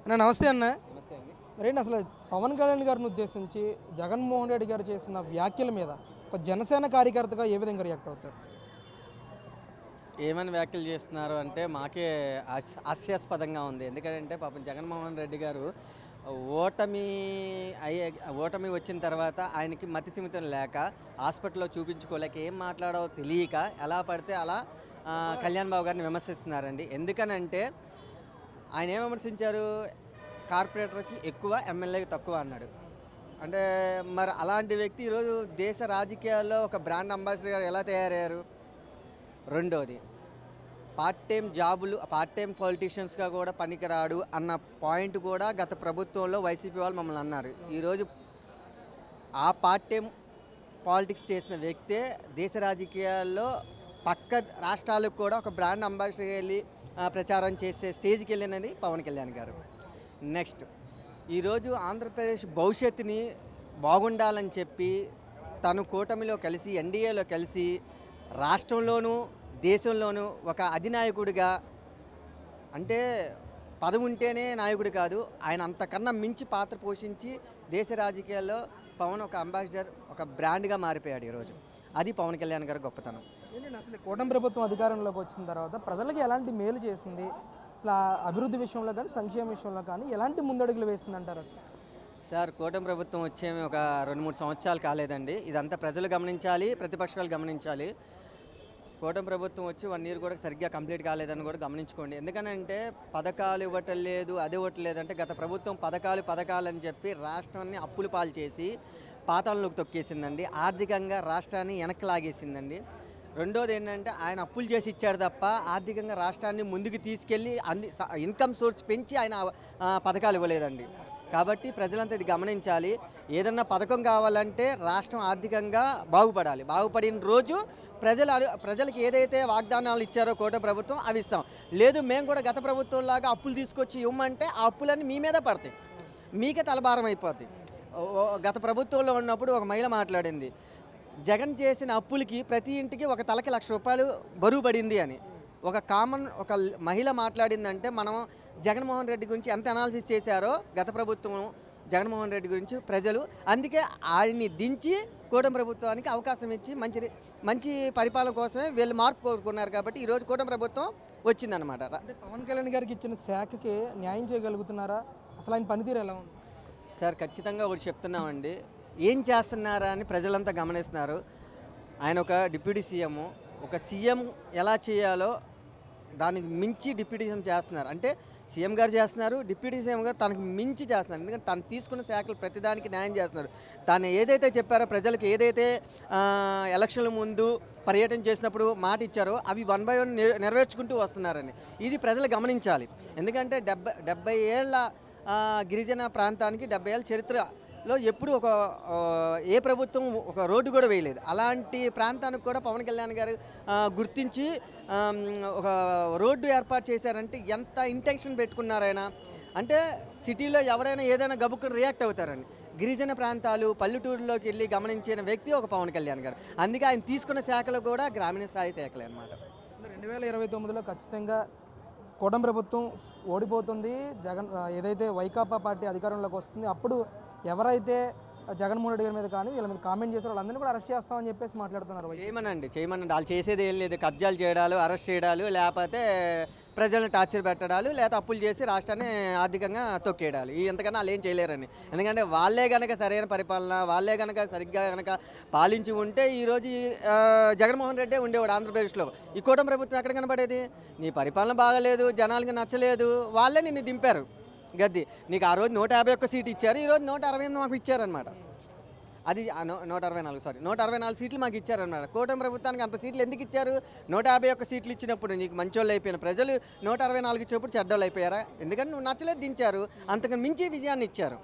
అన్న నమస్తే అన్న. నమస్తే అండి. మరేంటి అసలు పవన్ కళ్యాణ్ గారిని ఉద్దేశించి జగన్మోహన్ రెడ్డి గారు చేసిన వ్యాఖ్యల మీద ఒక జనసేన కార్యకర్తగా ఏ విధంగా రియాక్ట్ అవుతారు? ఏమని వ్యాఖ్యలు చేస్తున్నారు అంటే మాకే హాస్యాస్పదంగా ఉంది. ఎందుకంటే పాపం జగన్మోహన్ రెడ్డి గారు ఓటమి అయ్యే ఓటమి వచ్చిన తర్వాత ఆయనకి మతిస్థిమితం లేక హాస్పిటల్లో చూపించుకోలేక ఏం మాట్లాడాలో తెలియక ఎలా పడితే అలా కళ్యాణ్ బాబు గారిని విమర్శిస్తున్నారండి. ఎందుకనంటే ఆయన ఏం విమర్శించారు, కార్పొరేటర్కి ఎక్కువ ఎమ్మెల్యేకి తక్కువ అన్నాడు. అంటే మరి అలాంటి వ్యక్తి ఈరోజు దేశ రాజకీయాల్లో ఒక బ్రాండ్ అంబాసిడర్ ఎలా తయారయ్యారు? రెండోది, పార్ట్ టైం పొలిటీషియన్స్గా కూడా పనికిరాడు అన్న పాయింట్ కూడా గత ప్రభుత్వంలో వైసీపీ వాళ్ళు మమ్మల్ని అన్నారు. ఈరోజు ఆ పార్ట్ టైం పాలిటిక్స్ చేసిన వ్యక్తే దేశ రాజకీయాల్లో పక్క రాష్ట్రాలకు కూడా ఒక బ్రాండ్ అంబాసిడర్ వెళ్ళి ప్రచారం చేసే స్టేజ్కి వెళ్ళినది పవన్ కళ్యాణ్ గారు. నెక్స్ట్, ఈరోజు ఆంధ్రప్రదేశ్ భవిష్యత్తుని బాగుండాలని చెప్పి తను కూటమిలో కలిసి ఎన్డీఏలో కలిసి రాష్ట్రంలోనూ దేశంలోనూ ఒక అధినాయకుడిగా, అంటే పదవి ఉంటేనే నాయకుడు కాదు, ఆయన అంతకన్నా మించి పాత్ర పోషించి దేశ రాజకీయాల్లో పవన్ ఒక అంబాసిడర్, ఒక బ్రాండ్గా మారిపోయాడు ఈరోజు. అది పవన్ కళ్యాణ్ గారి గొప్పతనం. ఏంటంటే అసలు కూటమి ప్రభుత్వం అధికారంలోకి వచ్చిన తర్వాత ప్రజలకు ఎలాంటి మేలు చేసింది? అసలు అభివృద్ధి విషయంలో కానీ సంక్షేమ విషయంలో కానీ ఎలాంటి ముందడుగులు వేస్తుంది అంటారు అసలు? సార్, కూటమి ప్రభుత్వం వచ్చేమి ఒక 2-3 సంవత్సరాలు కాలేదండి. ఇదంతా ప్రజలు గమనించాలి, ప్రతిపక్షాలు గమనించాలి. కూటమి ప్రభుత్వం వచ్చి 1 ఇయర్ కూడా సరిగ్గా కంప్లీట్ కాలేదని కూడా గమనించుకోండి. ఎందుకనంటే పథకాలు ఇవ్వటం లేదు, అది ఇవ్వటం లేదంటే గత ప్రభుత్వం పథకాలు అని చెప్పి రాష్ట్రాన్ని అప్పులు పాలు చేసి పాతాళంలోకి తొక్కేసిందండి. ఆర్థికంగా రాష్ట్రాన్ని వెనక్కి లాగేసిందండి. రెండోది ఏంటంటే ఆయన అప్పులు చేసి ఇచ్చాడు తప్ప ఆర్థికంగా రాష్ట్రాన్ని ముందుకు తీసుకెళ్ళి ఇన్కమ్ సోర్స్ పెంచి ఆయన పథకాలు ఇవ్వలేదండి. కాబట్టి ప్రజలంతా ఇది గమనించాలి. ఏదన్నా పథకం కావాలంటే రాష్ట్రం ఆర్థికంగా బాగుపడాలి. బాగుపడిన రోజు ప్రజలకు ఏదైతే వాగ్దానాలు ఇచ్చారో కూటమి ప్రభుత్వం అవి ఇస్తాం. లేదు మేము కూడా గత ప్రభుత్వంలాగా అప్పులు తీసుకొచ్చి ఇవ్వమంటే ఆ అప్పులన్నీ మీ మీద పడతాయి, మీకే తలభారం అయిపోద్ది. గత ప్రభుత్వంలో ఉన్నప్పుడు ఒక మహిళ మాట్లాడింది, జగన్ చేసిన అప్పులకి ప్రతి ఇంటికి ఒక తలకి ₹1,00,000 బరువు పడింది అని. ఒక మహిళ మాట్లాడిందంటే మనం జగన్మోహన్ రెడ్డి గురించి ఎంత అనాలిసిస్ చేశారో గత ప్రభుత్వం జగన్మోహన్ రెడ్డి గురించి ప్రజలు, అందుకే ఆయన్ని దించి కూటమి ప్రభుత్వానికి అవకాశం ఇచ్చి మంచి పరిపాలన కోసమే వీళ్ళు మార్పు కోరుకున్నారు. కాబట్టి ఈరోజు కూటమి ప్రభుత్వం వచ్చిందనమాట. అంటే పవన్ కళ్యాణ్ గారికి ఇచ్చిన శాఖకి న్యాయం చేయగలుగుతున్నారా? అసలు ఆయన పనితీరు ఎలా ఉంది? సార్, ఖచ్చితంగా ఒకటి చెప్తున్నామండి, ఏం చేస్తున్నారా అని ప్రజలంతా గమనిస్తున్నారు. ఆయన ఒక డిప్యూటీ సీఎం, ఒక సీఎం ఎలా చేయాలో దానికి మించి డిప్యూటీ సీఎం చేస్తున్నారు. అంటే సీఎం గారు చేస్తున్నారు, డిప్యూటీ సీఎం గారు తనకు మించి చేస్తున్నారు. ఎందుకంటే తను తీసుకున్న శాఖలు ప్రతిదానికి న్యాయం చేస్తున్నారు. తాను ఏదైతే చెప్పారో ప్రజలకు, ఏదైతే ఎలక్షన్ల ముందు పర్యటన చేసినప్పుడు మాట ఇచ్చారో అవి 1 by 1 నెరవేర్చుకుంటూ వస్తున్నారని ఇది ప్రజలు గమనించాలి. ఎందుకంటే 70 ఏళ్ల గిరిజన ప్రాంతానికి 70 ఏళ్ళ చరిత్రలో ఎప్పుడు ఏ ప్రభుత్వం ఒక రోడ్డు కూడా వేయలేదు. అలాంటి ప్రాంతానికి కూడా పవన్ కళ్యాణ్ గారు గుర్తించి ఒక రోడ్డు ఏర్పాటు చేశారంటే ఎంత ఇంటెన్షన్ పెట్టుకున్నారైనా. అంటే సిటీలో ఎవరైనా ఏదైనా గబుక్కుని రియాక్ట్ అవుతారండి. గిరిజన ప్రాంతాలు, పల్లెటూరులోకి వెళ్ళి గమనించిన వ్యక్తి ఒక పవన్ కళ్యాణ్ గారు. అందుకే ఆయన తీసుకున్న శాఖలు కూడా గ్రామీణ స్థాయి శాఖలే అనమాట. 2029లో ఖచ్చితంగా కూటమి ప్రభుత్వం ఓడిపోతుంది. ఏదైతే వైకాపా పార్టీ అధికారంలోకి వస్తుంది అప్పుడు ఎవరైతే జగన్మోహన్ రెడ్డి గారి మీద కానీ వీళ్ళ మీద కామెంట్ చేశారు వాళ్ళందరినీ కూడా అరెస్ట్ చేస్తామని చెప్పేసి మాట్లాడుతున్నారు. చేయమనండి. వాళ్ళు చేసేది ఏం లేదు, కబ్జాలు చేయడాలు, అరెస్ట్ చేయడాలు, లేకపోతే ప్రజలను టార్చర్ పెట్టడాలు, లేకపోతే అప్పులు చేసి రాష్ట్రాన్ని ఆర్థికంగా తొక్కేయడాలు. ఇంతకన్నా వాళ్ళు ఏం చేయలేరని. ఎందుకంటే వాళ్ళే కనుక సరైన పరిపాలన, వాళ్ళే కనుక సరిగ్గా కనుక పాలించి ఉంటే ఈరోజు జగన్మోహన్ రెడ్డి ఉండేవాడు ఆంధ్రప్రదేశ్లో. ఈ కూటమి ప్రభుత్వం ఎక్కడ కనబడేది? నీ పరిపాలన బాగలేదు, జనాలకి నచ్చలేదు, వాళ్ళే నిన్ను దింపారు గద్ది. నీకు ఆ రోజు 151 సీట్లు ఇచ్చారు, ఈరోజు 160 మాకు ఇచ్చారనమాట. అది 164 సీట్లు మాకు ఇచ్చారనమాట. కూటమి ప్రభుత్వానికి అంత సీట్లు ఎందుకు ఇచ్చారు? 151 సీట్లు ఇచ్చినప్పుడు నీకు మంచోళ్ళు అయిపోయిన ప్రజలు 164 ఇచ్చినప్పుడు చెడ్డోళ్ళు అయిపోయారా? ఎందుకంటే నువ్వు నచ్చలేదు, దించారు. అంతకు మించి విజయాన్ని ఇచ్చారు.